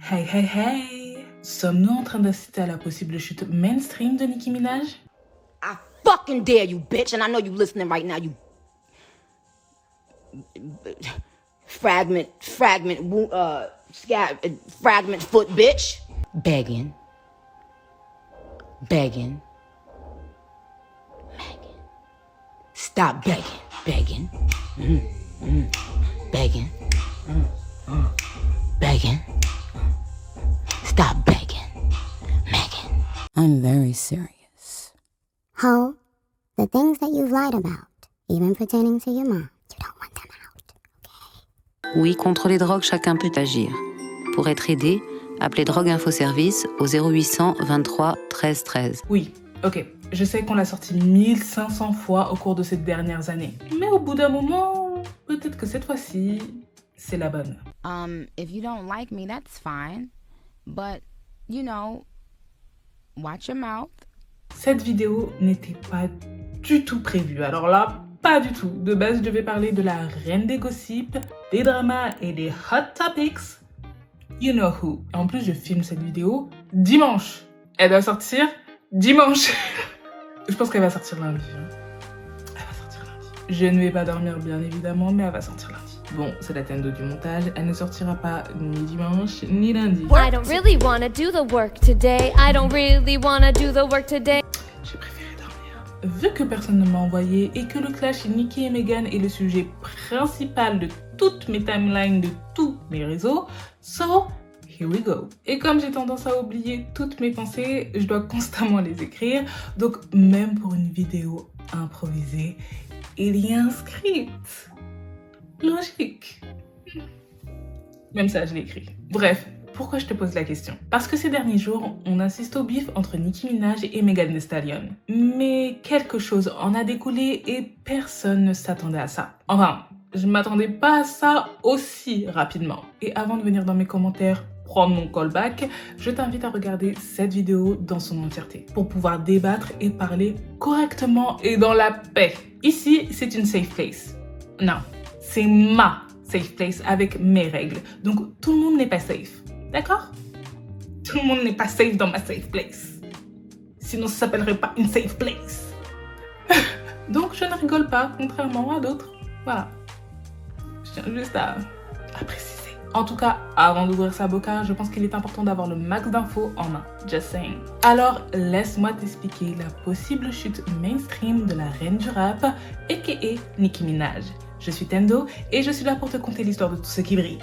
Hey, hey, hey! Sommes-nous en train d'assister à la possible chute mainstream de Nicki Minaj? I fucking dare you, bitch, and I know you listening right now, you fragment foot bitch. Begging. Megan. Stop begging. Begging. Begging. Stop begging. Megan. I'm very serious. Ho, the things that you've lied about, even pertaining to your mom, you don't want them out, okay? Oui, contre les drogues, chacun peut agir. Pour être aidé, appelez Drogue Info Service au 0800 23 13 13. Oui, ok. Je sais qu'on l'a sorti 1500 fois au cours de ces dernières années. Mais au bout d'un moment, peut-être que cette fois-ci, c'est la bonne. If you don't like me, that's fine. But, you know, watch your mouth. Cette vidéo n'était pas du tout prévue. Alors là, pas du tout. De base, je devais parler de la reine des gossips, des dramas et des hot topics. You know who. En plus, je filme cette vidéo dimanche. Elle doit sortir dimanche. Je pense qu'elle va sortir lundi. Elle va sortir lundi. Je ne vais pas dormir, bien évidemment, mais elle va sortir lundi. Bon, c'est la Tendo du montage. Elle ne sortira pas ni dimanche, ni lundi. I don't really wanna do the work today. I don't really wanna do the work today. J'ai préféré dormir. Vu que personne ne m'a envoyé et que le clash Nicki et Megan est le sujet principal de toutes mes timelines de tous mes réseaux, so here we go. Et comme j'ai tendance à oublier toutes mes pensées, je dois constamment les écrire. Donc même pour une vidéo improvisée, il y a un script. Logique. Même ça, je l'ai écrit. Bref, pourquoi je te pose la question? Parce que ces derniers jours, on assiste au bif entre Nicki Minaj et Megan Thee Stallion. Mais quelque chose en a découlé et personne ne s'attendait à ça. Enfin, je m'attendais pas à ça aussi rapidement. Et avant de venir dans mes commentaires prendre mon callback, je t'invite à regarder cette vidéo dans son entièreté pour pouvoir débattre et parler correctement et dans la paix. Ici, c'est une safe place. Non, c'est ma safe place avec mes règles. Donc, tout le monde n'est pas safe. D'accord? Tout le monde n'est pas safe dans ma safe place. Sinon, ça s'appellerait pas une safe place. Donc, je ne rigole pas, contrairement à d'autres. Voilà. Je tiens juste à préciser. En tout cas, avant d'ouvrir sa boca, je pense qu'il est important d'avoir le max d'infos en main. Just saying. Alors, laisse-moi t'expliquer la possible chute mainstream de la reine du rap, aka Nicki Minaj. Je suis Tendo et je suis là pour te conter l'histoire de tout ce qui brille.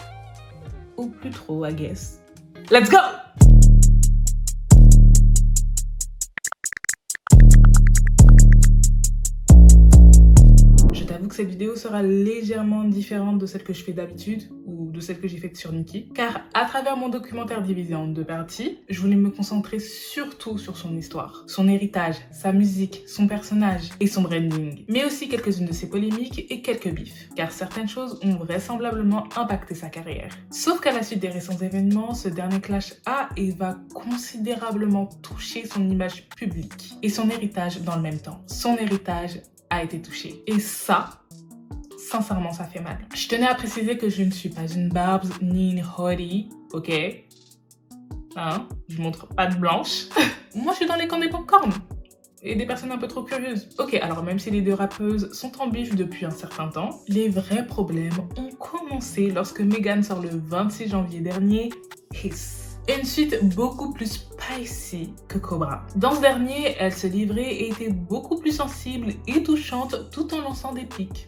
Ou plus trop, I guess. Let's go! Je t'avoue que cette vidéo sera légèrement différente de celle que je fais d'habitude ou de celle que j'ai faite sur Nicki, car à travers mon documentaire divisé en deux parties, je voulais me concentrer surtout sur son histoire, son héritage, sa musique, son personnage et son branding, mais aussi quelques-unes de ses polémiques et quelques bifs, car certaines choses ont vraisemblablement impacté sa carrière. Sauf qu'à la suite des récents événements, ce dernier clash a et va considérablement toucher son image publique et son héritage dans le même temps. Son héritage a été touché. Et ça, sincèrement, ça fait mal. Je tenais à préciser que je ne suis pas une Barbs ni une Hottie, ok? Hein? Je montre pas de blanche. Moi, je suis dans les camps des popcorn. Et des personnes un peu trop curieuses. Ok, alors même si les deux rappeuses sont en bif depuis un certain temps, les vrais problèmes ont commencé lorsque Megan sort le 26 janvier dernier Hiss. Une suite beaucoup plus spicy que Cobra. Dans ce dernier, elle se livrait et était beaucoup plus sensible et touchante tout en lançant des pics.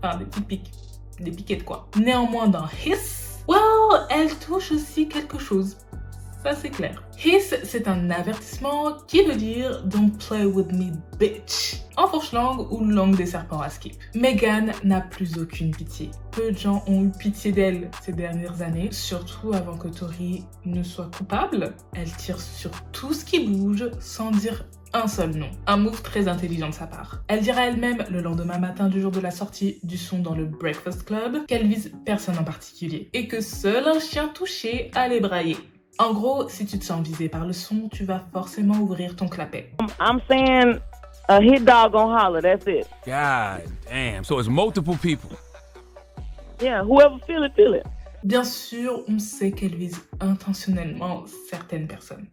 Enfin, des petits pics. Des piquettes quoi. Néanmoins, dans Hiss, well, elle touche aussi quelque chose. Ça, c'est clair. Hiss, c'est un avertissement qui veut dire Don't play with me, bitch. En fourche langue ou langue des serpents à skip. Megan n'a plus aucune pitié. Peu de gens ont eu pitié d'elle ces dernières années, surtout avant que Tory ne soit coupable. Elle tire sur tout ce qui bouge sans dire un seul nom. Un move très intelligent de sa part. Elle dira elle-même le lendemain matin du jour de la sortie du son dans le Breakfast Club qu'elle vise personne en particulier et que seul un chien touché allait brailler. En gros, si tu te sens visé par le son, tu vas forcément ouvrir ton clapet. I'm saying a hit dog gon' holler, that's it. God damn, so it's multiple people. Yeah, whoever feel it, feel it. Bien sûr, on sait qu'elle vise intentionnellement certaines personnes.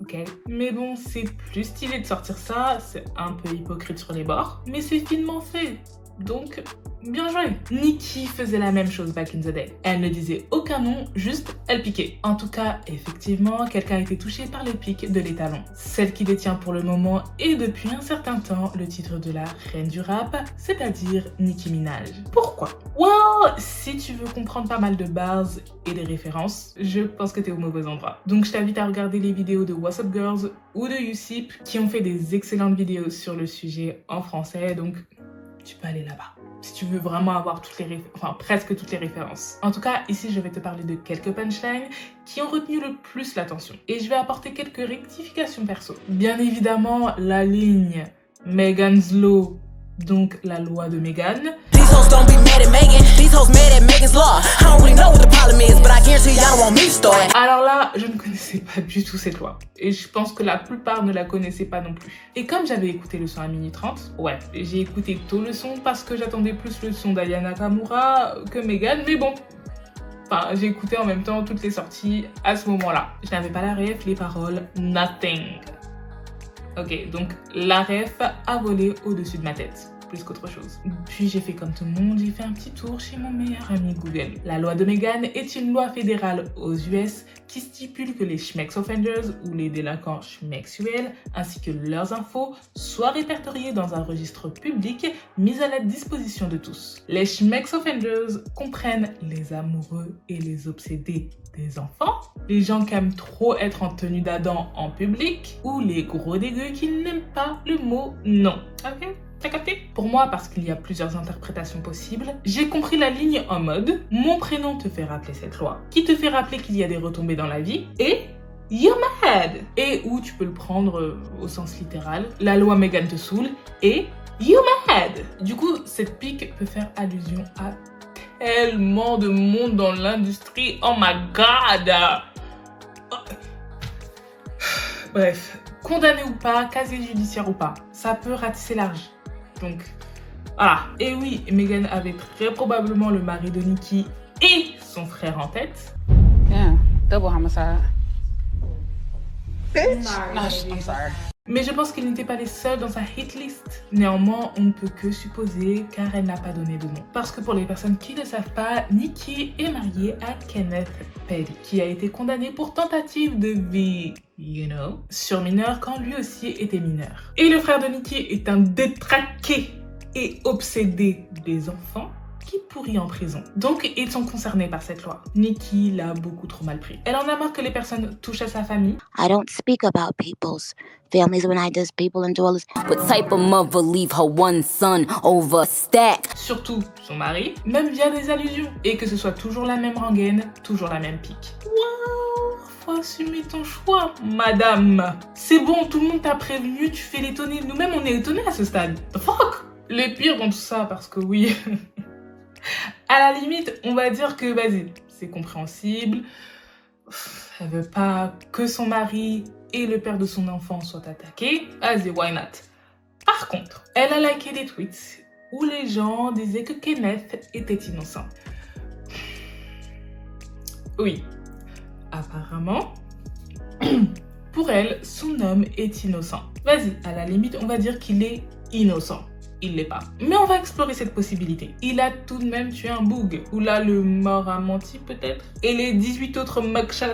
Ok, mais bon, c'est plus stylé de sortir ça, c'est un peu hypocrite sur les bords, mais c'est finement fait. Donc, bien joué. Nicki faisait la même chose back in the day. Elle ne disait aucun nom, juste elle piquait. En tout cas, effectivement, quelqu'un a été touché par le pic de l'étalon. Celle qui détient pour le moment et depuis un certain temps le titre de la reine du rap, c'est-à-dire Nicki Minaj. Pourquoi? Well, si tu veux comprendre pas mal de bars et des références, je pense que t'es au mauvais endroit. Donc je t'invite à regarder les vidéos de What's Up Girls ou de Yusip qui ont fait des excellentes vidéos sur le sujet en français, donc tu peux aller là-bas si tu veux vraiment avoir presque toutes les références. En tout cas, ici, je vais te parler de quelques punchlines qui ont retenu le plus l'attention. Et je vais apporter quelques rectifications perso. Bien évidemment, la ligne Megan's Law, donc la loi de Megan. These hoes don't be mad at Megan, these hoes mad at Megan's law. I don't really know what the problem is, but I guarantee y'all want me to start. Alors là, je ne connaissais pas du tout cette loi. Et je pense que la plupart ne la connaissaient pas non plus. Et comme j'avais écouté le son à minuit 30, ouais, j'ai écouté tôt le son parce que j'attendais plus le son d'Aya Nakamura que Megan, mais bon. Enfin, j'ai écouté en même temps toutes les sorties à ce moment-là. Je n'avais pas la ref, les paroles, nothing. Ok, donc la ref a volé au-dessus de ma tête, plus qu'autre chose. Puis j'ai fait comme tout le monde, j'ai fait un petit tour chez mon meilleur ami Google. La loi de Megan est une loi fédérale aux US qui stipule que les schmex offenders ou les délinquants schmexuels ainsi que leurs infos soient répertoriés dans un registre public mis à la disposition de tous. Les schmex offenders comprennent les amoureux et les obsédés des enfants, les gens qui aiment trop être en tenue d'Adam en public ou les gros dégueux qui n'aiment pas le mot non. Ok? T'as capté? Pour moi, parce qu'il y a plusieurs interprétations possibles, j'ai compris la ligne en mode mon prénom te fait rappeler cette loi, qui te fait rappeler qu'il y a des retombées dans la vie et you're mad. Et où tu peux le prendre au sens littéral, la loi Megan te saoule et you're mad. Du coup, cette pique peut faire allusion à tellement de monde dans l'industrie. Oh my god! Bref, condamné ou pas, casier judiciaire ou pas, ça peut ratisser large. Donc, voilà. Et oui, Megan avait très probablement le mari de Nicki et son frère en tête. Yeah, double homicide. Bitch. No, I'm sorry. Mais je pense qu'ils n'étaient pas les seuls dans sa hit list. Néanmoins, on ne peut que supposer car elle n'a pas donné de nom. Parce que pour les personnes qui ne savent pas, Nicki est mariée à Kenneth Petty, qui a été condamné pour tentative de vie, sur mineur quand lui aussi était mineur. Et le frère de Nicki est un détraqué et obsédé des enfants qui pourrit en prison. Donc, ils sont concernés par cette loi. Nicki l'a beaucoup trop mal pris. Elle en a marre que les personnes touchent à sa famille. I don't speak about people's families when I does people and dollars. What type of mother leave her one son over a stack? Surtout son mari, même via des allusions. Et que ce soit toujours la même rengaine, toujours la même pique. Waouh, faut assumer ton choix, madame. C'est bon, tout le monde t'a prévenu, tu fais l'étonner. Nous-mêmes, on est étonnés à ce stade. The fuck? Les pires dans tout ça, parce que oui... À la limite, on va dire que, vas-y, c'est compréhensible. Elle veut pas que son mari et le père de son enfant soient attaqués. Vas-y, why not? Par contre, elle a liké des tweets où les gens disaient que Kenneth était innocent. Oui, apparemment, pour elle, son homme est innocent. Vas-y, à la limite, on va dire qu'il est innocent. Il l'est pas. Mais on va explorer cette possibilité. Il a tout de même tué un boug. Ou là, le mort a menti peut-être. Et les 18 autres mugshots,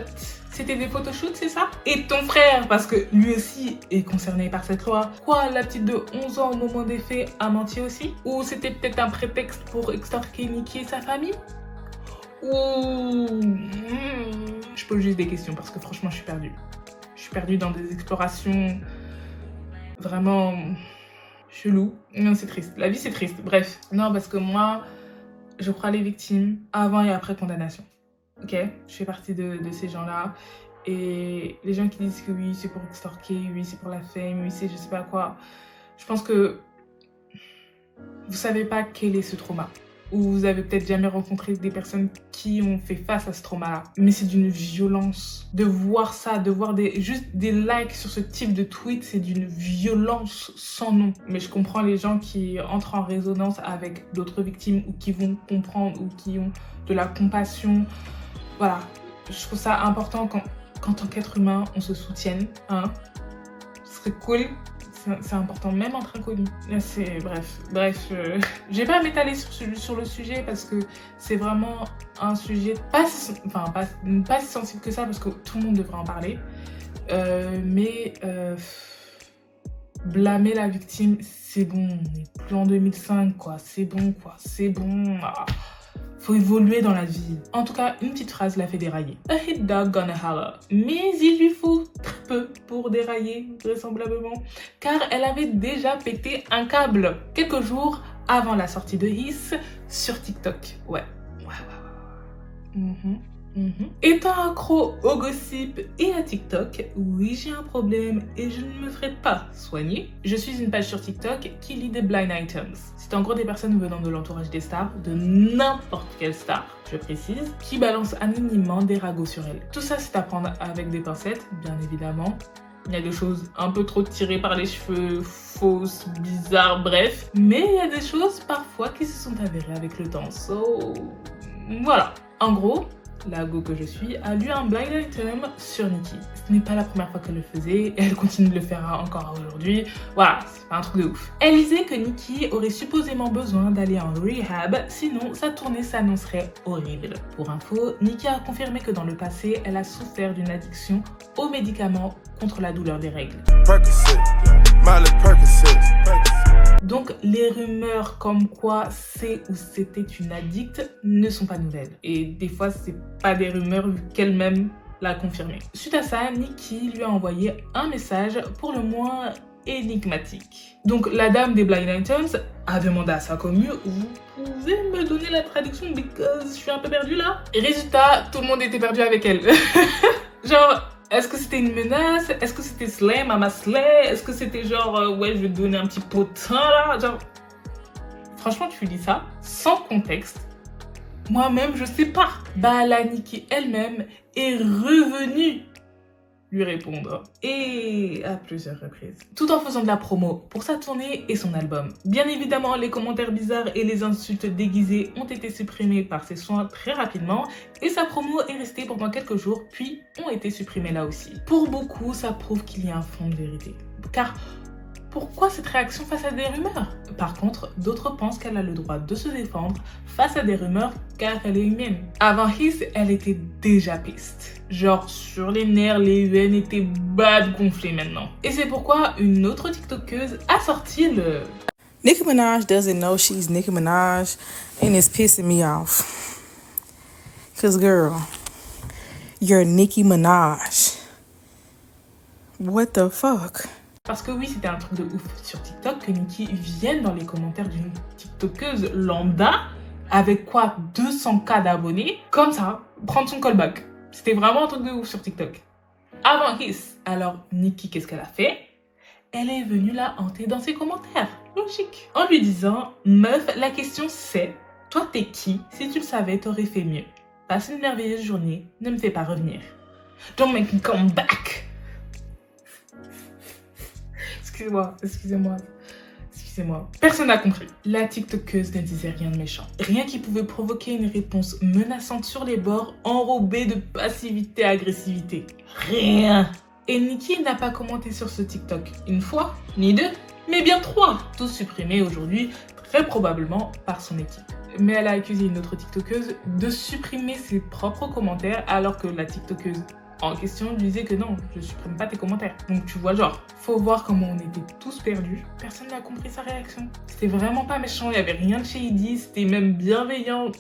c'était des photoshoots, c'est ça? Et ton frère, parce que lui aussi est concerné par cette loi. Quoi, la petite de 11 ans au moment des faits a menti aussi? Ou c'était peut-être un prétexte pour extorquer Nicki et sa famille? Ou... Je pose juste des questions parce que franchement, je suis perdue. Je suis perdue dans des explorations vraiment... chelou. Non, c'est triste. La vie, c'est triste. Bref. Non, parce que moi, je crois les victimes avant et après condamnation. Ok? Je fais partie de ces gens-là. Et les gens qui disent que oui, c'est pour extorquer, oui, c'est pour la fame, oui, c'est je sais pas quoi. Je pense que vous savez pas quel est ce trauma. ou vous avez peut-être jamais rencontré des personnes qui ont fait face à ce trauma-là. Mais c'est d'une violence. De voir ça, de voir juste des likes sur ce type de tweet, c'est d'une violence sans nom. Mais je comprends les gens qui entrent en résonance avec d'autres victimes ou qui vont comprendre ou qui ont de la compassion. Voilà, je trouve ça important qu'en tant qu'être humain, on se soutienne. Hein. Ce serait cool. C'est important, même entre inconnus. Bref, je vais pas m'étaler sur le sujet parce que c'est vraiment un sujet pas si sensible que ça parce que tout le monde devrait en parler. Mais blâmer la victime, c'est bon. On n'est plus en 2005, quoi. C'est bon. Ah. Faut évoluer dans la vie. En tout cas, une petite phrase l'a fait dérailler. A hit dog gonna holler. Mais il lui faut très peu pour dérailler, vraisemblablement, car elle avait déjà pété un câble quelques jours avant la sortie de Hiss sur TikTok. Ouais. Étant accro au gossip et à TikTok, oui j'ai un problème et je ne me ferai pas soigner. Je suis une page sur TikTok qui lit des blind items. C'est en gros des personnes venant de l'entourage des stars, de n'importe quelle star, je précise, qui balancent anonymement des ragots sur elles. Tout ça c'est à prendre avec des pincettes, bien évidemment. Il y a des choses un peu trop tirées par les cheveux, fausses, bizarres, bref. Mais il y a des choses parfois qui se sont avérées avec le temps. So, voilà. En gros, la go que je suis a lu un blind item sur Nicki. Ce n'est pas la première fois qu'elle le faisait et elle continue de le faire encore aujourd'hui. Voilà, c'est pas un truc de ouf. Elle disait que Nicki aurait supposément besoin d'aller en rehab, sinon sa tournée s'annoncerait horrible. Pour info, Nicki a confirmé que dans le passé, elle a souffert d'une addiction aux médicaments contre la douleur des règles. Donc les rumeurs comme quoi c'est ou c'était une addict ne sont pas nouvelles. Et des fois c'est pas des rumeurs vu qu'elle-même l'a confirmé. Suite à ça, Nicki lui a envoyé un message pour le moins énigmatique. Donc la dame des blind items a demandé à sa commu: vous pouvez me donner la traduction because je suis un peu perdue là. Et résultat, tout le monde était perdu avec elle. Genre, est-ce que c'était une menace? Est-ce que c'était slay, mama slay? Est-ce que c'était genre, ouais, je vais te donner un petit potin là? Genre, franchement, tu dis ça sans contexte. Moi-même, je sais pas. Bah, la Nicki elle-même est revenue lui répondre. Et à plusieurs reprises. Tout en faisant de la promo pour sa tournée et son album. Bien évidemment, les commentaires bizarres et les insultes déguisées ont été supprimés par ses soins très rapidement et sa promo est restée pendant quelques jours puis ont été supprimés là aussi. Pour beaucoup, ça prouve qu'il y a un fond de vérité. Car pourquoi cette réaction face à des rumeurs? Par contre, d'autres pensent qu'elle a le droit de se défendre face à des rumeurs car elle est humaine. Avant Hiss, elle était déjà piste. Genre sur les nerfs, les veines étaient bad gonflées maintenant. Et c'est pourquoi une autre TikTokeuse a sorti le... Nicki Minaj doesn't know she's Nicki Minaj and it's pissing me off. Cause girl, you're Nicki Minaj. What the fuck? Parce que oui, c'était un truc de ouf sur TikTok que Nicki vienne dans les commentaires d'une TikTokeuse lambda avec quoi 200K d'abonnés, comme ça, prendre son callback. C'était vraiment un truc de ouf sur TikTok. Avant Hiss, alors Nicki, qu'est-ce qu'elle a fait? Elle est venue la hanter dans ses commentaires. Logique. En lui disant: meuf, la question c'est, toi t'es qui? Si tu le savais, t'aurais fait mieux. Passe une merveilleuse journée, ne me fais pas revenir. Don't make me come back. Excusez-moi. Personne n'a compris. La TikTokeuse ne disait rien de méchant. Rien qui pouvait provoquer une réponse menaçante sur les bords, enrobée de passivité, agressivité. Rien. Et Nicki n'a pas commenté sur ce TikTok une fois, ni deux, mais bien 3. Tous supprimés aujourd'hui, très probablement par son équipe. Mais elle a accusé une autre TikTokeuse de supprimer ses propres commentaires alors que la TikTokeuse en question disait que non, je supprime pas tes commentaires. Donc tu vois, genre, faut voir comment on était tous perdus. Personne n'a compris sa réaction. C'était vraiment pas méchant, il y avait rien de shady, c'était même bienveillant.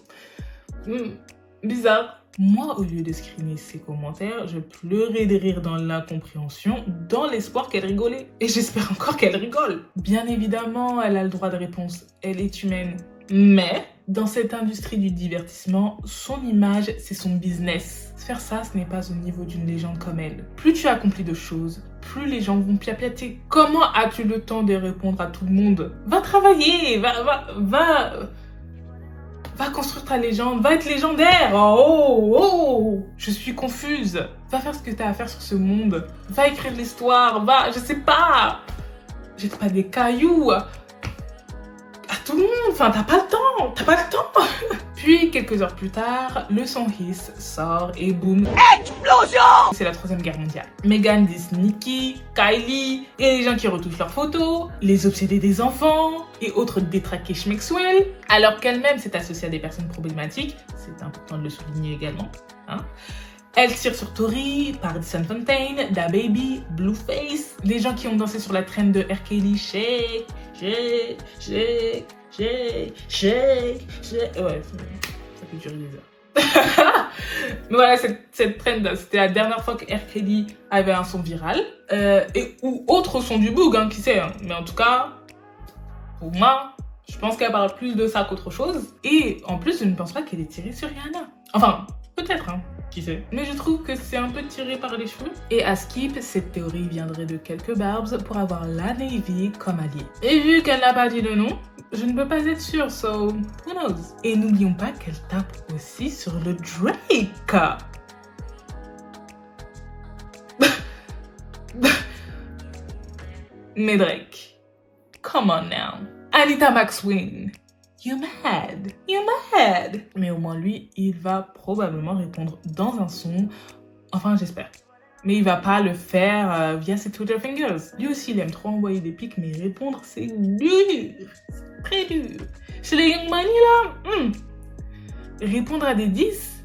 Bizarre. Moi, au lieu de screener ses commentaires, je pleurais de rire dans l'incompréhension, dans l'espoir qu'elle rigolait. Et j'espère encore qu'elle rigole. Bien évidemment, elle a le droit de réponse. Elle est humaine. Mais, dans cette industrie du divertissement, son image, c'est son business. Faire ça, ce n'est pas au niveau d'une légende comme elle. Plus tu accomplis de choses, plus les gens vont piapiater. Comment as-tu le temps de répondre à tout le monde? Va travailler, va... Va construire ta légende, va être légendaire. Oh, je suis confuse. Va faire ce que t'as à faire sur ce monde. Va écrire l'histoire, va, je sais pas. Jette pas des cailloux à tout le monde, enfin t'as pas le temps. Puis quelques heures plus tard, le son Hiss sort et boum, explosion. C'est la 3e guerre mondiale. Megan dit Nicki, Kylie, et les gens qui retouchent leurs photos, les obsédés des enfants et autres détraqués schmexuels, alors qu'elle-même s'est associée à des personnes problématiques, c'est important de le souligner également, hein. Elle tire sur Tory, Pardison Fontaine, DaBaby, Blueface, les gens qui ont dansé sur la traîne de R. Kelly, shake. Ouais, ça fait durer des heures. Mais voilà, cette traîne, c'était la dernière fois que R. Kelly avait un son viral, ou autre son du boug, hein, qui sait, hein. Mais en tout cas, pour moi, je pense qu'elle parle plus de ça qu'autre chose. Et en plus, je ne pense pas qu'elle ait tiré sur Rihanna. Enfin, peut-être, hein. Qui sait. Mais je trouve que c'est un peu tiré par les cheveux. Et à skip, cette théorie viendrait de quelques barbs pour avoir la Navy comme allié. Et vu qu'elle n'a pas dit le nom, je ne peux pas être sûre, so who knows. Et n'oublions pas qu'elle tape aussi sur le Drake. Mais Drake, come on now. Anita McSween. You mad? Mais au moins lui, il va probablement répondre dans un son, enfin j'espère. Mais il va pas le faire via ses Twitter fingers. Lui aussi, il aime trop envoyer des pics, mais répondre c'est dur, c'est très dur. Chez les Young Money là, répondre à des 10,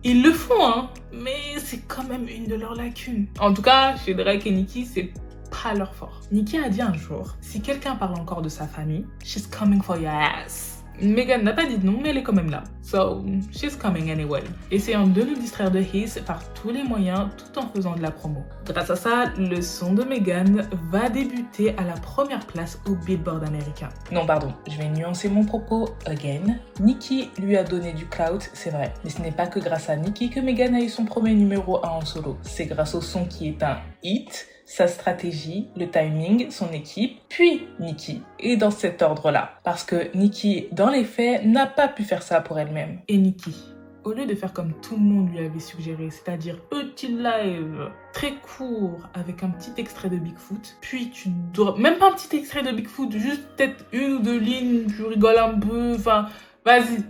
ils le font hein, mais c'est quand même une de leurs lacunes. En tout cas, chez Drake et Nicki, c'est pas leur fort. Nicki a dit un jour, si quelqu'un parle encore de sa famille, she's coming for your ass. Megan n'a pas dit de nom, mais elle est quand même là. So, she's coming anyway. Essayant de nous distraire de Hiss par tous les moyens, tout en faisant de la promo. Grâce à ça, le son de Megan va débuter à la première place au Billboard américain. Non, pardon, je vais nuancer mon propos again. Nicki lui a donné du clout, c'est vrai. Mais ce n'est pas que grâce à Nicki que Megan a eu son premier numéro 1 en solo. C'est grâce au son qui est un hit, sa stratégie, le timing, son équipe, puis Nicki. Et dans cet ordre-là. Parce que Nicki, dans les faits, n'a pas pu faire ça pour elle-même. Et Nicki, au lieu de faire comme tout le monde lui avait suggéré, c'est-à-dire petit live très court avec un petit extrait de Bigfoot, puis tu dois... Même pas un petit extrait de Bigfoot, juste peut-être 1 ou 2 lignes, tu rigoles un peu, enfin, vas-y.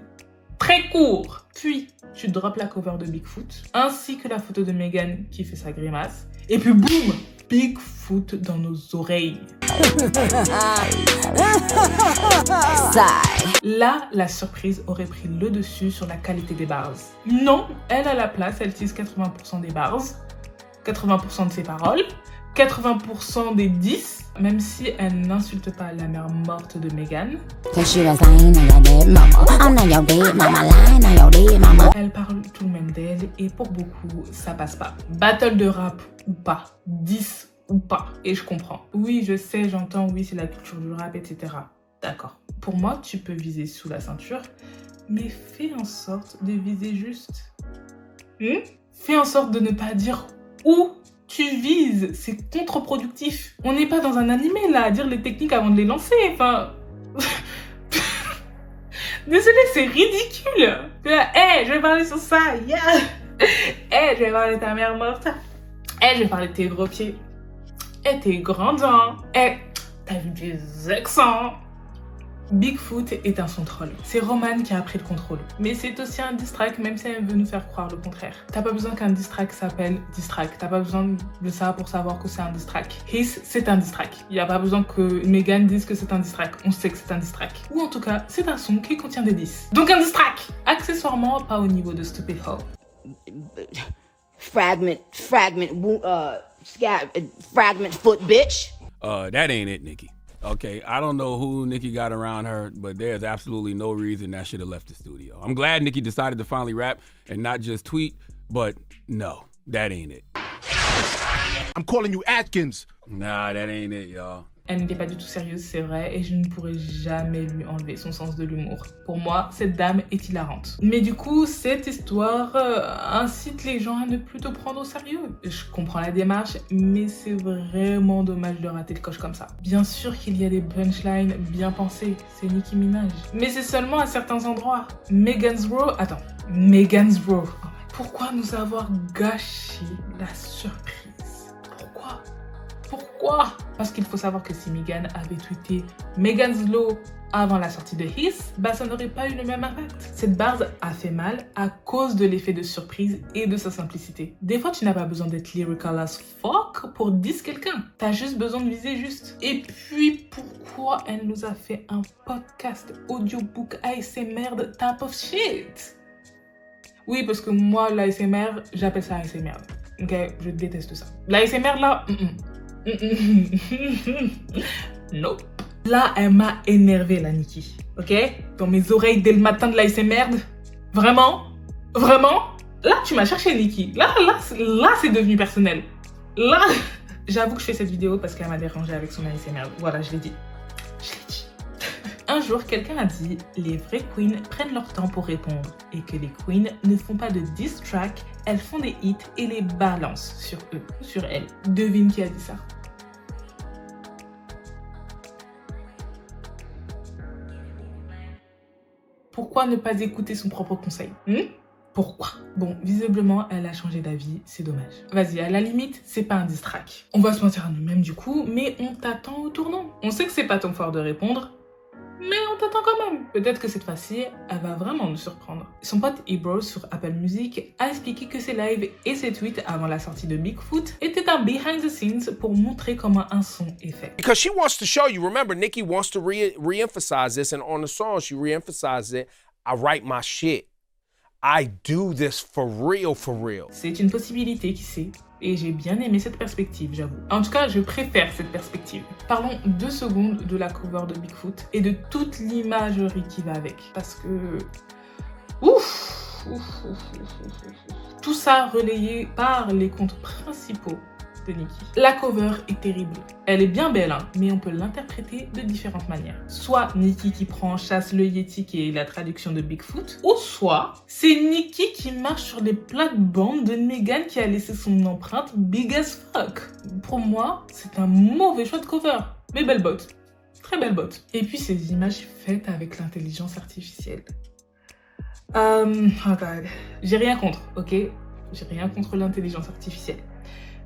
Très court. Puis, tu drops la cover de Bigfoot, ainsi que la photo de Megan qui fait sa grimace. Et puis boum, Bigfoot dans nos oreilles. Là, la surprise aurait pris le dessus sur la qualité des bars. Non, elle à la place, elle utilise 80% des bars, 80% de ses paroles, 80% des 10, même si elle n'insulte pas la mère morte de Megan. Elle parle tout de même d'elle et pour beaucoup, ça passe pas. Battle de rap ou pas, 10 ou pas, et je comprends. Oui, je sais, j'entends, oui, c'est la culture du rap, etc. D'accord. Pour moi, tu peux viser sous la ceinture, mais fais en sorte de viser juste. Fais en sorte de ne pas dire où tu vises, c'est contre-productif. On n'est pas dans un animé là, à dire les techniques avant de les lancer, enfin... Désolée, c'est ridicule. Hey, je vais parler sur ça, yeah. Hey, je vais parler de ta mère morte. Hey, je vais parler de tes gros pieds. Hey, tes grands dents. Hey, t'as vu des accents. Bigfoot est un son troll. C'est Roman qui a pris le contrôle. Mais c'est aussi un diss track, même si elle veut nous faire croire le contraire. T'as pas besoin qu'un diss track s'appelle diss track. T'as pas besoin de ça pour savoir que c'est un diss track. Hiss, c'est un diss track. Y a pas besoin que Megan dise que c'est un diss track. On sait que c'est un diss track. Ou en tout cas, c'est un son qui contient des diss. Donc un diss track. Accessoirement, pas au niveau de Stupid Hoe. Fragment foot, bitch. That ain't it, Nicki. Okay, I don't know who Nicki got around her, but there's absolutely no reason that should have left the studio. I'm glad Nicki decided to finally rap and not just tweet, but no, that ain't it. I'm calling you Atkins. Nah, that ain't it, y'all. Elle n'était pas du tout sérieuse, c'est vrai, et je ne pourrais jamais lui enlever son sens de l'humour. Pour moi, cette dame est hilarante. Mais du coup, cette histoire incite les gens à ne plus te prendre au sérieux. Je comprends la démarche, mais c'est vraiment dommage de rater le coche comme ça. Bien sûr qu'il y a des punchlines bien pensées, c'est Nicki Minaj. Mais c'est seulement à certains endroits. Megan's Row, pourquoi nous avoir gâché la surprise? Pourquoi? Parce qu'il faut savoir que si Megan avait tweeté Megan's Law avant la sortie de His, ça n'aurait pas eu le même impact. Cette barre a fait mal à cause de l'effet de surprise et de sa simplicité. Des fois, tu n'as pas besoin d'être lyrical as fuck pour diss quelqu'un. T'as juste besoin de viser juste. Et puis, pourquoi elle nous a fait un podcast audiobook ASMR de type of shit? Oui, parce que moi, l'ASMR, j'appelle ça ASMR. Ok, je déteste ça. L'ASMR là, nope. Là, elle m'a énervé la Nicki, ok? Dans mes oreilles dès le matin de l'ASMR. Vraiment? Là, tu m'as cherché, Nicki. Là, c'est devenu personnel. Là, j'avoue que je fais cette vidéo parce qu'elle m'a dérangé avec son ASMR. Voilà, je l'ai dit. Un jour, quelqu'un a dit « Les vraies queens prennent leur temps pour répondre et que les queens ne font pas de diss track, elles font des hits et les balancent sur eux, sur elles. » Devine qui a dit ça? Pourquoi ne pas écouter son propre conseil? Pourquoi? Bon, visiblement, elle a changé d'avis, c'est dommage. Vas-y, à la limite, c'est pas un diss track. On va se mentir à nous-mêmes du coup, mais on t'attend au tournant. On sait que c'est pas ton fort de répondre, mais on t'attend quand même. Peut-être que cette fois-ci, elle va vraiment nous surprendre. Son pote Ebro sur Apple Music a expliqué que ses lives et ses tweets avant la sortie de Bigfoot étaient un behind the scenes pour montrer comment un son est fait. Because she wants to show you, remember, Nicki wants to re-emphasize this, and on the song she re-emphasizes it. I write my shit. I do this for real, for real. C'est une possibilité, qui sait. Et j'ai bien aimé cette perspective, j'avoue. En tout cas, je préfère cette perspective. Parlons 2 secondes de la cover de Bigfoot et de toute l'imagerie qui va avec. Parce que... Tout ça relayé par les comptes principaux de Nicki. La cover est terrible. Elle est bien belle, hein, mais on peut l'interpréter de différentes manières. Soit Nicki qui prend en chasse le Yeti qui est la traduction de Bigfoot, ou soit c'est Nicki qui marche sur les plates-bandes de Megan qui a laissé son empreinte big as fuck. Pour moi, c'est un mauvais choix de cover. Mais belle botte. Très belle botte. Et puis ces images faites avec l'intelligence artificielle. Oh god. J'ai rien contre, ok? J'ai rien contre l'intelligence artificielle.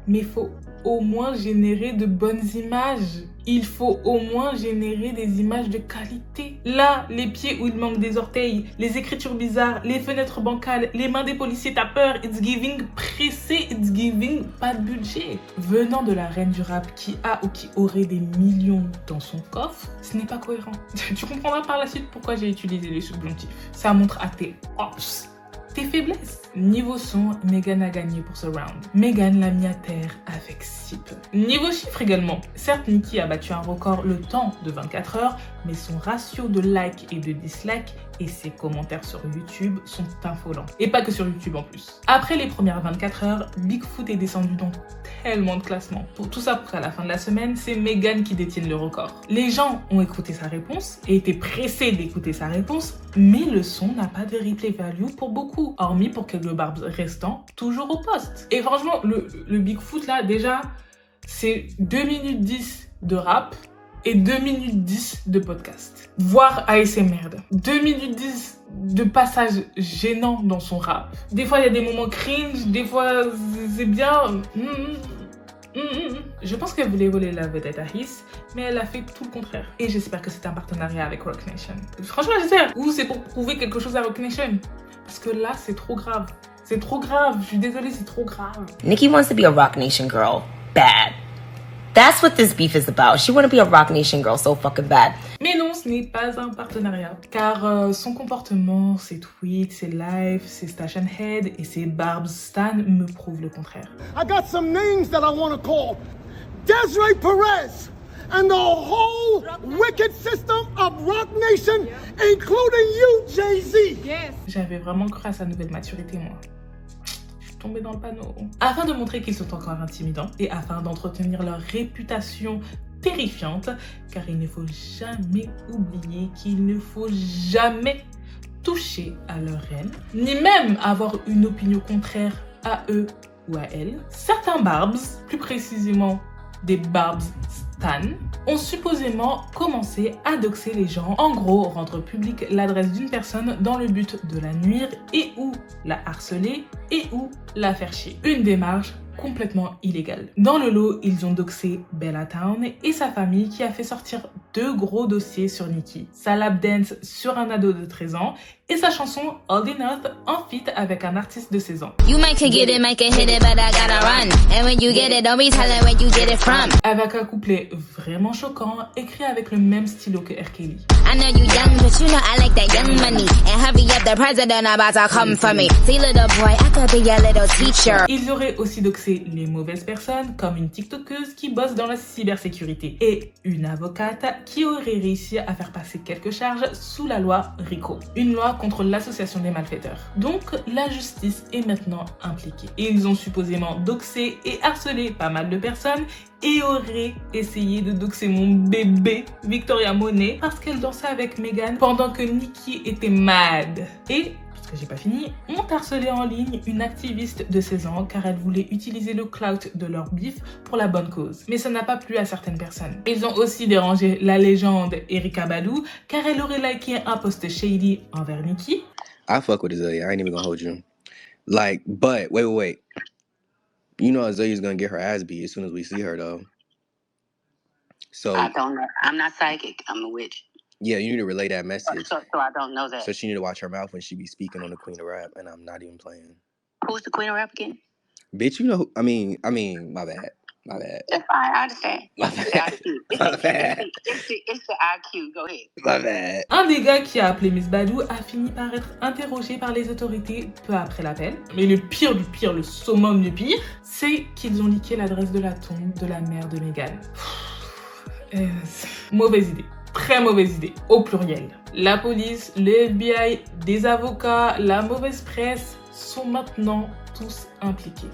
Mais il faut au moins générer de bonnes images. Il faut au moins générer des images de qualité. Là, les pieds où il manque des orteils, les écritures bizarres, les fenêtres bancales, les mains des policiers t'as peur, it's giving pressé, it's giving pas de budget. Venant de la reine du rap qui a ou qui aurait des millions dans son coffre, ce n'est pas cohérent. Tu comprendras par la suite pourquoi j'ai utilisé les subjonctifs. Ça montre à tes ops tes faiblesses. Niveau son, Megan a gagné pour ce round. Megan l'a mis à terre avec si peu. Niveau chiffre également. Certes, Nicki a battu un record le temps de 24 heures, mais son ratio de likes et de dislikes et ses commentaires sur YouTube sont affolants. Et pas que sur YouTube en plus. Après les premières 24 heures, Bigfoot est descendu dans tellement de classements. Pour tout ça, pour qu'à la fin de la semaine, c'est Megan qui détienne le record. Les gens ont écouté sa réponse et étaient pressés d'écouter sa réponse, mais le son n'a pas de replay value pour beaucoup, hormis pour quelques barbes restants, toujours au poste. Et franchement, le Bigfoot là, déjà, c'est 2 minutes 10 de rap et 2 minutes 10 de podcast. Voire ASMR. 2 minutes 10 de passages gênants dans son rap. Des fois, il y a des moments cringe, des fois, c'est bien... Je pense qu'elle voulait voler la vedette à His, mais elle a fait tout le contraire. Et j'espère que c'est un partenariat avec Roc Nation. Franchement, j'espère. Ou c'est pour prouver quelque chose à Roc Nation. Parce que là, c'est trop grave. C'est trop grave. Je suis désolée, c'est trop grave. Nicki wants to be a Roc Nation girl. Bad. That's what this beef is about. She want to be a Roc Nation girl so fucking bad. Mais non, ce n'est pas un partenariat. Car son comportement, ses tweets, ses lives, ses stash and head et ses barbes stan me prouvent le contraire. I got some names that I want to call. Desiree Perez and the whole wicked system of Roc Nation, including you, Jay-Z. Yes. J'avais vraiment cru à sa nouvelle maturité, moi. Tombé dans le panneau. Afin de montrer qu'ils sont encore intimidants et afin d'entretenir leur réputation terrifiante, car il ne faut jamais oublier qu'il ne faut jamais toucher à leur reine, ni même avoir une opinion contraire à eux ou à elles. Certains Barbs, plus précisément des Barbs Stan, ont supposément commencé à doxer les gens, en gros rendre publique l'adresse d'une personne dans le but de la nuire et ou la harceler et ou la faire chier. Une démarche complètement illégale. Dans le lot, ils ont doxé Bella Town et sa famille qui a fait sortir 2 gros dossiers sur Nicki. Sa lap dance sur un ado de 13 ans et sa chanson Old Enough en feat avec un artiste de 16 ans. Avec un couplet vraiment choquant, écrit avec le même stylo que R. Kelly. Ils auraient aussi doxé les mauvaises personnes, comme une tiktokeuse qui bosse dans la cybersécurité et une avocate qui aurait réussi à faire passer quelques charges sous la loi RICO, une loi contre l'association des malfaiteurs. Donc la justice est maintenant impliquée. Ils ont supposément doxé et harcelé pas mal de personnes et auraient essayé de doxer mon bébé Victoria Monet parce qu'elle dansait avec Meghan pendant que Nicki était mad. Et j'ai pas fini, ont harcelé en ligne une activiste de 16 ans car elle voulait utiliser le clout de leur bif pour la bonne cause. Mais ça n'a pas plu à certaines personnes. Ils ont aussi dérangé la légende Erykah Badu car elle aurait liké un post shady envers Nicki. I fuck with Azealia, I ain't even gonna hold you. Like, but, wait. You know Azalea's gonna get her ass beat as soon as we see her though. So I don't know. I'm not psychic, I'm a witch. Yeah, you need to relay that message. So I don't know that. So she need to watch her mouth when she be speaking on the Queen of Rap, and I'm not even playing. Who's the Queen of Rap again? Bitch, you know who, I mean, my bad. That's fine, I understand. My bad. It's the IQ, go ahead. My bad. Un des gars qui a appelé Miss Badu a fini par être interrogé par les autorités peu après l'appel. Mais le pire du pire, le summum du pire, c'est qu'ils ont leaké l'adresse de la tombe de la mère de Meghan. Mauvaise idée. Très mauvaise idée, au pluriel. La police, le FBI, des avocats, la mauvaise presse sont maintenant tous impliqués.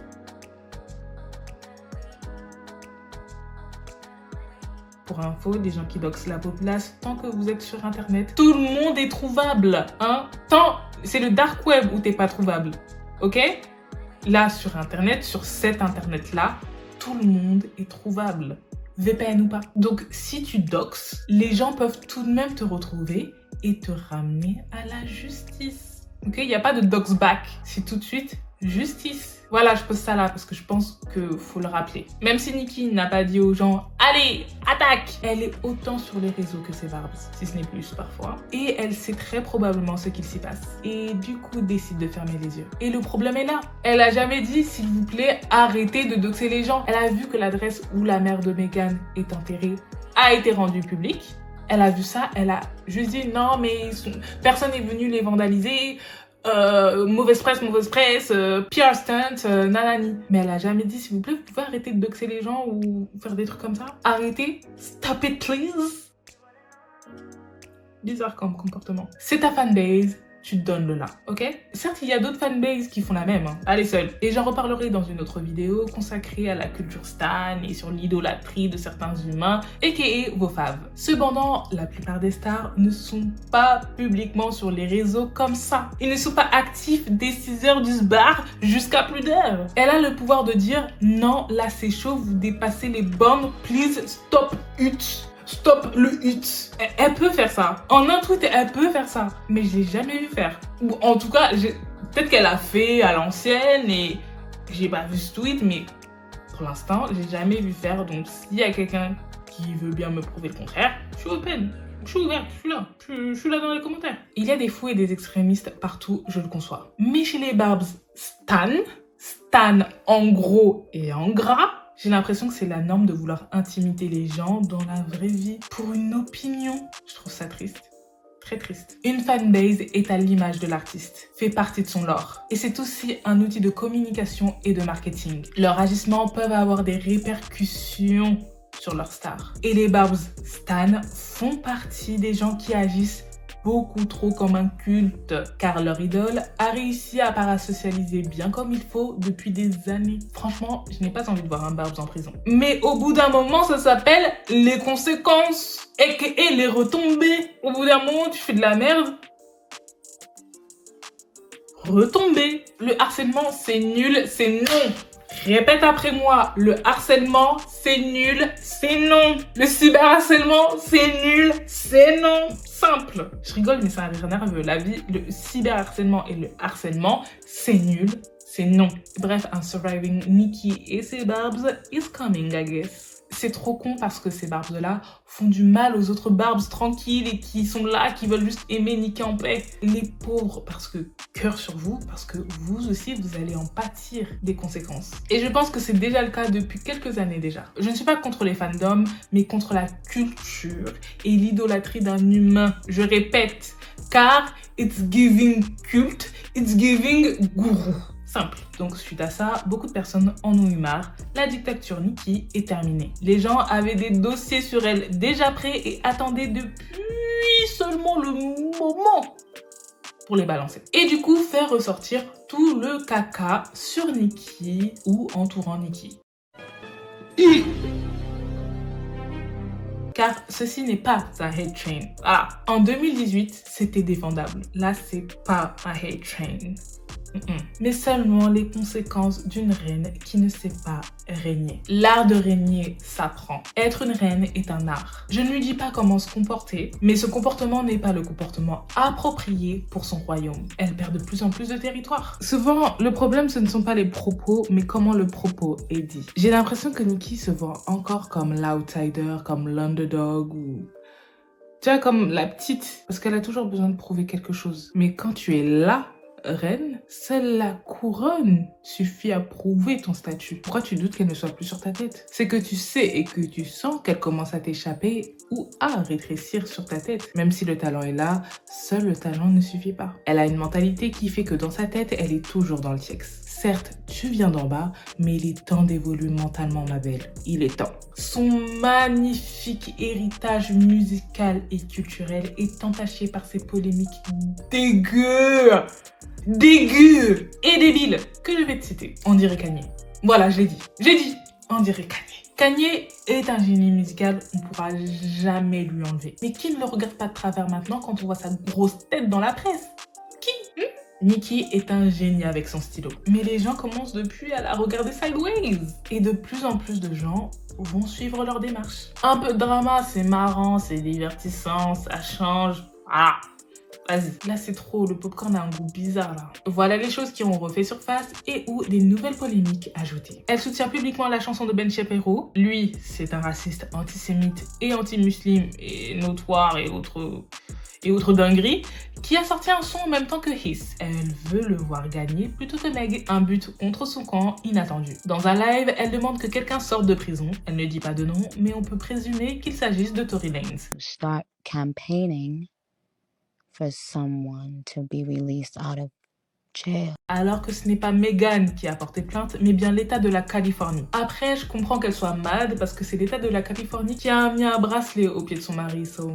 Pour info, des gens qui doxent la populace, tant que vous êtes sur internet, tout le monde est trouvable, hein. C'est le dark web où t'es pas trouvable, ok? Là, sur internet, sur cet internet-là, tout le monde est trouvable. VPN ou pas. Donc, si tu doxes, les gens peuvent tout de même te retrouver et te ramener à la justice. Ok, il n'y a pas de dox back. C'est tout de suite justice. Voilà, je pose ça là parce que je pense qu'il faut le rappeler. Même si Nicki n'a pas dit aux gens « Allez, attaque !» Elle est autant sur les réseaux que ses Barbs, si ce n'est plus parfois. Et elle sait très probablement ce qu'il s'y passe. Et du coup, décide de fermer les yeux. Et le problème est là. Elle a jamais dit « S'il vous plaît, arrêtez de doxer les gens ». Elle a vu que l'adresse où la mère de Meghan est enterrée a été rendue publique. Elle a vu ça, elle a juste dit « Non, mais personne n'est venu les vandaliser ». Mauvaise presse, PR stunt, nanani. Mais elle a jamais dit, s'il vous plaît, vous pouvez arrêter de doxer les gens ou faire des trucs comme ça. Arrêtez. Stop it, please. Bizarre comme comportement. C'est ta fanbase, tu donnes le là, ok? Certes, il y a d'autres fanbases qui font la même, hein. Allez seul. Et j'en reparlerai dans une autre vidéo consacrée à la culture stan et sur l'idolâtrie de certains humains, aka vos faves. Cependant, la plupart des stars ne sont pas publiquement sur les réseaux comme ça. Ils ne sont pas actifs dès 6h du bar jusqu'à plus d'heures. Elle a le pouvoir de dire « Non, là c'est chaud, vous dépassez les bornes, please stop it ». Stop le hit. Elle peut faire ça. En un tweet, elle peut faire ça. Mais je l'ai jamais vu faire. Ou en tout cas, peut-être qu'elle a fait à l'ancienne et j'ai pas vu ce tweet, mais pour l'instant, j'ai jamais vu faire. Donc s'il y a quelqu'un qui veut bien me prouver le contraire, je suis open. Je suis ouverte, je suis là dans les commentaires. Il y a des fous et des extrémistes partout, je le conçois. Mais chez les Barbs Stan en gros et en gras, j'ai l'impression que c'est la norme de vouloir intimider les gens dans la vraie vie pour une opinion. Je trouve ça triste. Très triste. Une fanbase est à l'image de l'artiste, fait partie de son lore. Et c'est aussi un outil de communication et de marketing. Leurs agissements peuvent avoir des répercussions sur leur star. Et les Barbs Stan font partie des gens qui agissent beaucoup trop comme un culte, car leur idole a réussi à parasocialiser bien comme il faut depuis des années. Franchement, je n'ai pas envie de voir un Barbz en prison. Mais au bout d'un moment, ça s'appelle les conséquences, et les retombées. Au bout d'un moment, tu fais de la merde. Retombées. Le harcèlement, c'est nul, c'est non. Répète après moi, le harcèlement, c'est nul, c'est non. Le cyberharcèlement, c'est nul, c'est non. Simple. Je rigole, mais ça a rien nerveux. La vie, le cyberharcèlement et le harcèlement, c'est nul, c'est non. Bref, un surviving Nicki et ses Barbz is coming, I guess. C'est trop con parce que ces Barbz-là font du mal aux autres Barbz tranquilles et qui sont là, qui veulent juste aimer Nicki en paix. Les pauvres, parce que cœur sur vous, parce que vous aussi, vous allez en pâtir des conséquences. Et je pense que c'est déjà le cas depuis quelques années déjà. Je ne suis pas contre les fandoms, mais contre la culture et l'idolâtrie d'un humain. Je répète, car it's giving culte, it's giving gourou. Simple. Donc suite à ça, beaucoup de personnes en ont eu marre. La dictature Nicki est terminée. Les gens avaient des dossiers sur elle déjà prêts et attendaient depuis seulement le moment pour les balancer. Et du coup, faire ressortir tout le caca sur Nicki ou entourant Nicki. Car ceci n'est pas un hate train. Ah, en 2018, c'était défendable. Là, c'est pas un hate train. Mais seulement les conséquences d'une reine qui ne sait pas régner. L'art de régner s'apprend. Être une reine est un art. Je ne lui dis pas comment se comporter, mais ce comportement n'est pas le comportement approprié pour son royaume. Elle perd de plus en plus de territoire. Souvent, le problème, ce ne sont pas les propos, mais comment le propos est dit. J'ai l'impression que Nicki se voit encore comme l'outsider, comme l'underdog ou... tu vois, comme la petite, parce qu'elle a toujours besoin de prouver quelque chose. Mais quand tu es là, reine, seule la couronne suffit à prouver ton statut. Pourquoi tu doutes qu'elle ne soit plus sur ta tête? C'est que tu sais et que tu sens qu'elle commence à t'échapper ou à rétrécir sur ta tête. Même si le talent est là, seul le talent ne suffit pas. Elle a une mentalité qui fait que dans sa tête, elle est toujours dans le TX. Certes, tu viens d'en bas, mais il est temps d'évoluer mentalement, ma belle. Il est temps. Son magnifique héritage musical et culturel est entaché par ces polémiques dégueu et débiles que je vais te citer. On dirait Kanye. Voilà, je l'ai dit. J'ai dit, on dirait Kanye. Kanye est un génie musical, on ne pourra jamais lui enlever. Mais qui ne le regarde pas de travers maintenant quand on voit sa grosse tête dans la presse? Qui? Nicki est un génie avec son stylo. Mais les gens commencent depuis à la regarder sideways. Et de plus en plus de gens vont suivre leur démarche. Un peu de drama, c'est marrant, c'est divertissant, ça change. Ah, vas-y. Là, c'est trop. Le popcorn a un goût bizarre, là. Voilà les choses qui ont refait surface et ou des nouvelles polémiques ajoutées. Elle soutient publiquement la chanson de Ben Shapiro. Lui, c'est un raciste antisémite et anti-musulman et notoire et autres dingueries, qui a sorti un son en même temps que Hiss. Elle veut le voir gagner plutôt que Meg. Un but contre son camp inattendu. Dans un live, elle demande que quelqu'un sorte de prison. Elle ne dit pas de nom, mais on peut présumer qu'il s'agisse de Tory Lanez. Start campaigning for someone to be released out of jail. Alors que ce n'est pas Meghan qui a porté plainte, mais bien l'État de la Californie. Après, je comprends qu'elle soit mad parce que c'est l'État de la Californie qui a mis un bracelet au pied de son mari, so...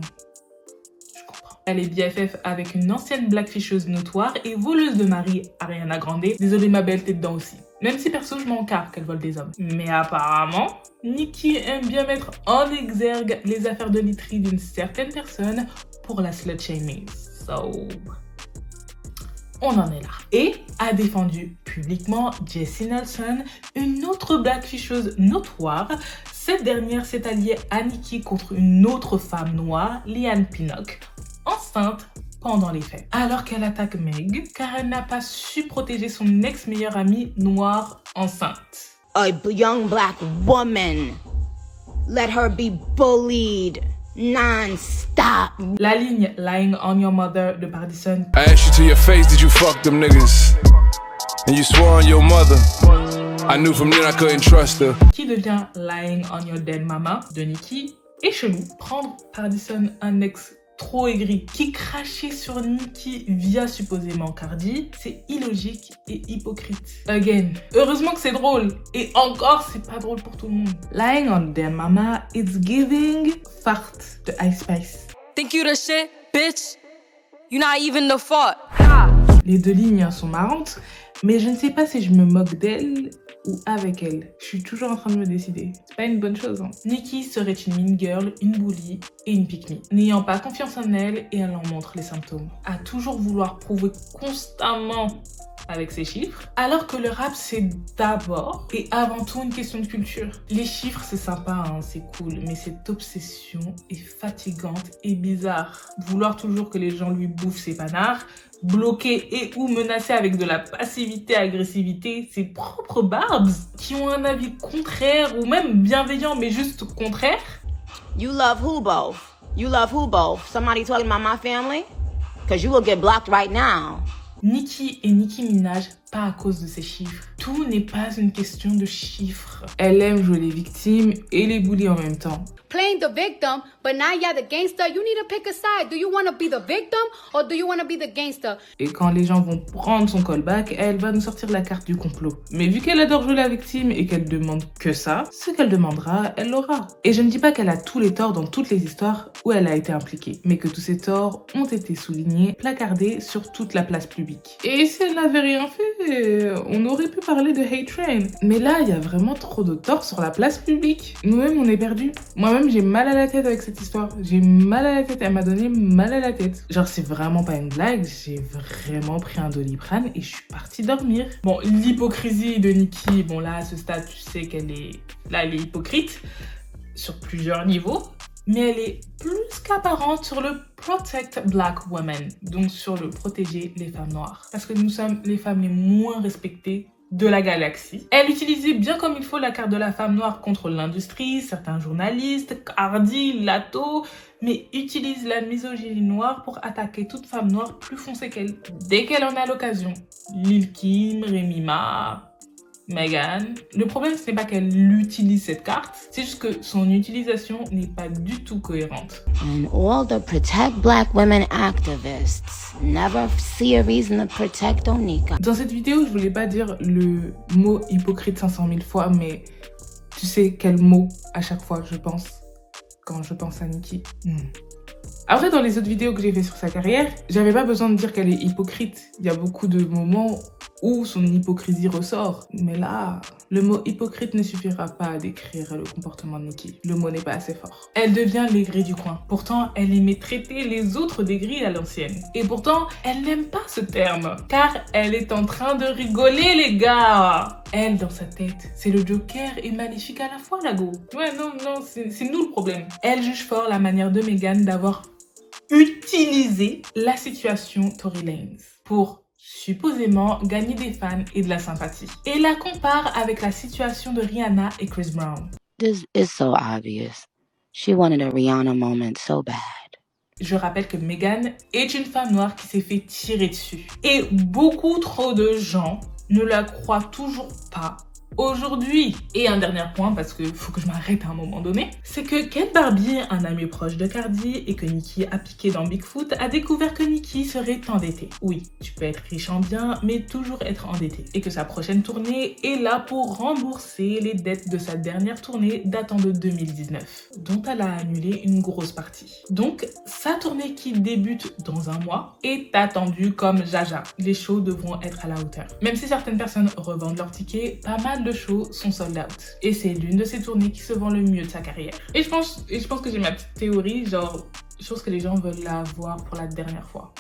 Elle est BFF avec une ancienne blackfisheuse notoire et voleuse de mari, Ariana Grande. Désolée ma belle, t'es dedans aussi. Même si perso, je m'en carre qu'elle vole des hommes. Mais apparemment, Nicki aime bien mettre en exergue les affaires de literie d'une certaine personne pour la slut-shaming. So... on en est là. Et a défendu publiquement Jessie Nelson, une autre blackfisheuse notoire. Cette dernière s'est alliée à Nicki contre une autre femme noire, Leanne Pinnock, enceinte pendant les faits. Alors qu'elle attaque Meg, car elle n'a pas su protéger son ex-meilleure amie noire enceinte. A young black woman. Let her be bullied non-stop. La ligne Lying on Your Mother de Pardison. I asked you to your face, did you fuck them niggas? And you swore on your mother. I knew from then I couldn't trust her. Qui devient Lying on Your Dead Mama de Nicki. Et chelou, prendre Pardison, un ex trop aigri qui crachait sur Nicki via supposément Cardi, c'est illogique et hypocrite. Again, heureusement que c'est drôle. Et encore, c'est pas drôle pour tout le monde. Lying on Their Mama, it's giving fart de Ice Spice. Think you the shit, bitch? You're not even the fault. Les deux lignes sont marrantes, mais je ne sais pas si je me moque d'elle ou avec elle. Je suis toujours en train de me décider. C'est pas une bonne chose, hein. Nicki serait une mean girl, une bully et une pick me. N'ayant pas confiance en elle et elle en montre les symptômes. À toujours vouloir prouver constamment avec ses chiffres, alors que le rap c'est d'abord et avant tout une question de culture. Les chiffres c'est sympa, hein, c'est cool, mais cette obsession est fatigante et bizarre. Vouloir toujours que les gens lui bouffent ses panards, bloquer et ou menacer avec de la passivité, agressivité, ses propres barbs qui ont un avis contraire ou même bienveillant mais juste contraire. You love who both? You love who both? Somebody talking about my family? Cause you will get blocked right now. Nicki et Nicki Minaj, pas à cause de ses chiffres. Tout n'est pas une question de chiffres. Elle aime jouer les victimes et les bullies en même temps. Playing the victim, but now you're the gangster. You need to pick a side. Do you want to be the victim or do you want to be the gangster? Et quand les gens vont prendre son callback, elle va nous sortir la carte du complot. Mais vu qu'elle adore jouer la victime et qu'elle demande que ça, ce qu'elle demandera, elle l'aura. Et je ne dis pas qu'elle a tous les torts dans toutes les histoires où elle a été impliquée, mais que tous ces torts ont été soulignés, placardés sur toute la place publique. Et si elle n'avait rien fait, on aurait pu parler de hate train. Mais là, il y a vraiment trop de torts sur la place publique. Nous-mêmes, on est perdus. Moi-même, j'ai mal à la tête avec cette histoire. J'ai mal à la tête. Elle m'a donné mal à la tête. Genre, c'est vraiment pas une blague. J'ai vraiment pris un Doliprane et je suis partie dormir. Bon, l'hypocrisie de Nicki, bon là, à ce stade, tu sais qu'elle est... Là, elle est hypocrite sur plusieurs niveaux. Mais elle est plus qu'apparente sur le Protect Black Women, donc sur le protéger les femmes noires. Parce que nous sommes les femmes les moins respectées de la galaxie. Elle utilisait bien comme il faut la carte de la femme noire contre l'industrie, certains journalistes, Cardi, Lato, mais utilise la misogynie noire pour attaquer toute femme noire plus foncée qu'elle, dès qu'elle en a l'occasion. Lil Kim, Remy Ma, Megan. Le problème, ce n'est pas qu'elle utilise cette carte, c'est juste que son utilisation n'est pas du tout cohérente. And all the Protect Black Women activists never see a reason to protect Onika. Dans cette vidéo, je voulais pas dire le mot hypocrite 500 000 fois, mais tu sais quel mot à chaque fois je pense quand je pense à Nicki. Après, dans les autres vidéos que j'ai fait sur sa carrière, j'avais pas besoin de dire qu'elle est hypocrite. Il y a beaucoup de moments où son hypocrisie ressort. Mais là, le mot hypocrite ne suffira pas à décrire le comportement de Nicki. Le mot n'est pas assez fort. Elle devient l'aigrie du coin. Pourtant, elle aimait traiter les autres d'aigris à l'ancienne. Et pourtant, elle n'aime pas ce terme. Car elle est en train de rigoler, les gars. Elle, dans sa tête, c'est le Joker et Maléfique à la fois, la go. Ouais, non, c'est nous le problème. Elle juge fort la manière de Megan d'avoir utilisé la situation Tory Lanez pour supposément gagner des fans et de la sympathie. Et la compare avec la situation de Rihanna et Chris Brown. This is so obvious. She wanted a Rihanna moment so bad. Je rappelle que Megan est une femme noire qui s'est fait tirer dessus. Et beaucoup trop de gens ne la croient toujours pas aujourd'hui. Et un dernier point, parce que faut que je m'arrête à un moment donné, c'est que Kate Barbie, un ami proche de Cardi et que Nicki a piqué dans Bigfoot, a découvert que Nicki serait endettée. Oui, tu peux être riche en biens, mais toujours être endetté. Et que sa prochaine tournée est là pour rembourser les dettes de sa dernière tournée datant de 2019, dont elle a annulé une grosse partie. Donc, sa tournée qui débute dans un mois est attendue comme jaja. Les shows devront être à la hauteur. Même si certaines personnes revendent leurs tickets, pas mal de shows sont sold out. Et c'est l'une de ces tournées qui se vend le mieux de sa carrière. Et je pense que j'ai ma petite théorie, genre, chose que les gens veulent la voir pour la dernière fois.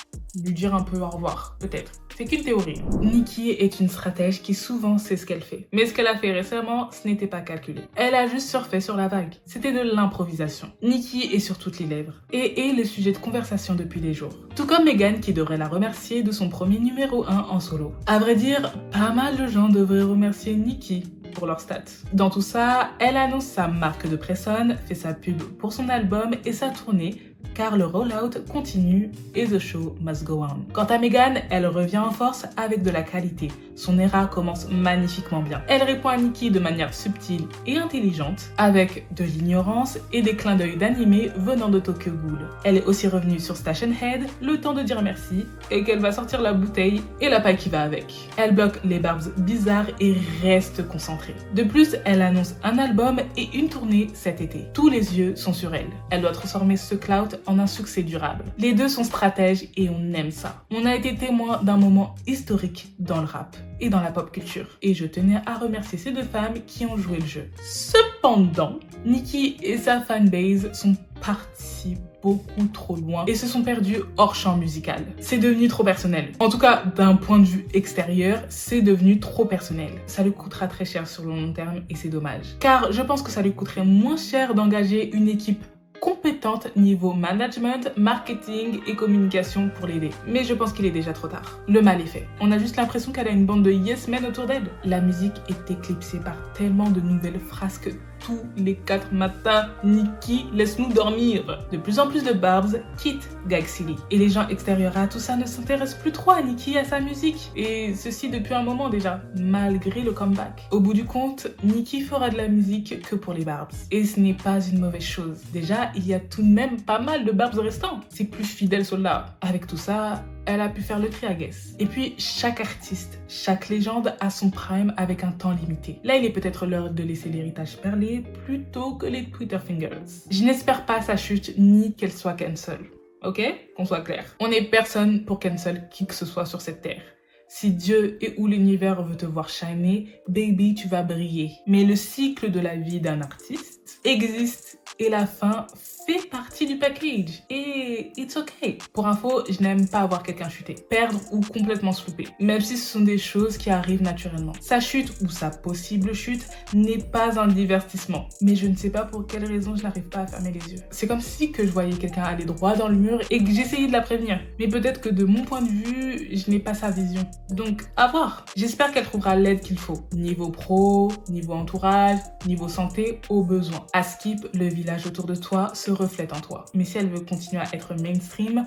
Lui dire un peu au revoir, peut-être. C'est qu'une théorie. Nicki est une stratège qui souvent sait ce qu'elle fait. Mais ce qu'elle a fait récemment, ce n'était pas calculé. Elle a juste surfé sur la vague. C'était de l'improvisation. Nicki est sur toutes les lèvres et est le sujet de conversation depuis des jours. Tout comme Megan qui devrait la remercier de son premier numéro 1 en solo. À vrai dire, pas mal de gens devraient remercier Nicki pour leurs stats. Dans tout ça, elle annonce sa marque de Presson, fait sa pub pour son album et sa tournée, car le rollout continue et the show must go on. Quant à Megan, elle revient en force avec de la qualité. Son era commence magnifiquement bien. Elle répond à Nicki de manière subtile et intelligente, avec de l'ignorance et des clins d'œil d'animé venant de Tokyo Ghoul. Elle est aussi revenue sur Station Head, le temps de dire merci, et qu'elle va sortir la bouteille et la paille qui va avec. Elle bloque les barbs bizarres et reste concentrée. De plus, elle annonce un album et une tournée cet été. Tous les yeux sont sur elle. Elle doit transformer ce clout out en un succès durable. Les deux sont stratèges et on aime ça. On a été témoin d'un moment historique dans le rap et dans la pop culture. Et je tenais à remercier ces deux femmes qui ont joué le jeu. Cependant, Nicki et sa fanbase sont partis beaucoup trop loin et se sont perdus hors champ musical. C'est devenu trop personnel. En tout cas, d'un point de vue extérieur, c'est devenu trop personnel. Ça lui coûtera très cher sur le long terme et c'est dommage. Car je pense que ça lui coûterait moins cher d'engager une équipe compétente niveau management, marketing et communication pour l'aider. Mais je pense qu'il est déjà trop tard. Le mal est fait. On a juste l'impression qu'elle a une bande de yes men autour d'elle. La musique est éclipsée par tellement de nouvelles phrases que tous les 4 matins, Nicki, laisse-nous dormir. De plus en plus de Barbs quittent Gag City. Et les gens extérieurs à tout ça ne s'intéressent plus trop à Nicki et à sa musique. Et ceci depuis un moment déjà, malgré le comeback. Au bout du compte, Nicki fera de la musique que pour les Barbs. Et ce n'est pas une mauvaise chose. Déjà, il y a tout de même pas mal de Barbs restants. C'est plus fidèles soldats. Avec tout ça, elle a pu faire le tri, I guess. Et puis, chaque artiste, chaque légende a son prime avec un temps limité. Là, il est peut-être l'heure de laisser l'héritage perler plutôt que les Twitter fingers. Je n'espère pas sa chute ni qu'elle soit cancel. Ok? Qu'on soit clair. On n'est personne pour cancel qui que ce soit sur cette terre. Si Dieu et ou l'univers veut te voir shiner, baby, tu vas briller. Mais le cycle de la vie d'un artiste existe et la fin fait partie du package. Et it's okay. Pour info, je n'aime pas voir quelqu'un chuter, perdre ou complètement se louper, même si ce sont des choses qui arrivent naturellement. Sa chute ou sa possible chute n'est pas un divertissement. Mais je ne sais pas pour quelle raison je n'arrive pas à fermer les yeux. C'est comme si que je voyais quelqu'un aller droit dans le mur et que j'essayais de la prévenir. Mais peut-être que de mon point de vue, je n'ai pas sa vision. Donc, à voir. J'espère qu'elle trouvera l'aide qu'il faut. Niveau pro, niveau entourage, niveau santé, au besoin. À Skip, le village autour de toi se reflète en toi. Mais si elle veut continuer à être mainstream,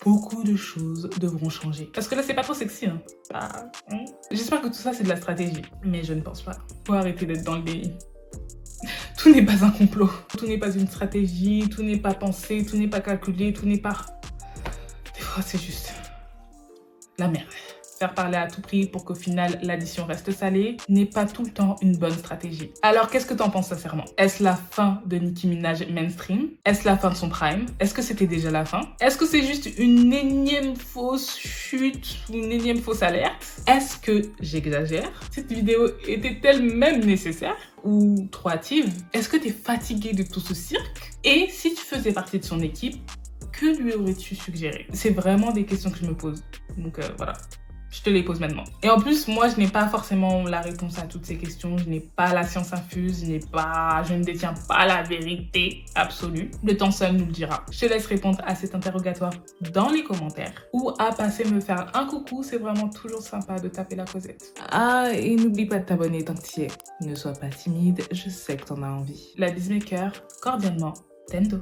beaucoup de choses devront changer. Parce que là, c'est pas trop sexy, hein. J'espère que tout ça, c'est de la stratégie. Mais je ne pense pas. Faut arrêter d'être dans le déni. Tout n'est pas un complot. Tout n'est pas une stratégie. Tout n'est pas pensé. Tout n'est pas calculé. Tout n'est pas... Des fois, c'est juste... la merde. Faire parler à tout prix pour qu'au final l'addition reste salée n'est pas tout le temps une bonne stratégie. Alors qu'est-ce que t'en penses sincèrement? Est-ce la fin de Nicki Minaj mainstream? Est-ce la fin de son prime? Est-ce que c'était déjà la fin? Est-ce que c'est juste une énième fausse chute ou une énième fausse alerte? Est-ce que j'exagère? Cette vidéo était-elle même nécessaire ou trop hâtive? Est-ce que t'es fatigué de tout ce cirque? Et si tu faisais partie de son équipe, que lui aurais-tu suggéré? C'est vraiment des questions que je me pose. Donc voilà. Je te les pose maintenant. Et en plus, moi, je n'ai pas forcément la réponse à toutes ces questions. Je n'ai pas la science infuse. Je ne détiens pas la vérité absolue. Le temps seul nous le dira. Je te laisse répondre à cet interrogatoire dans les commentaires ou à passer me faire un coucou. C'est vraiment toujours sympa de taper la causette. Ah, et n'oublie pas de t'abonner tant que tu y es. Ne sois pas timide. Je sais que t'en as envie. La Bizmaker, cordialement, Tendo.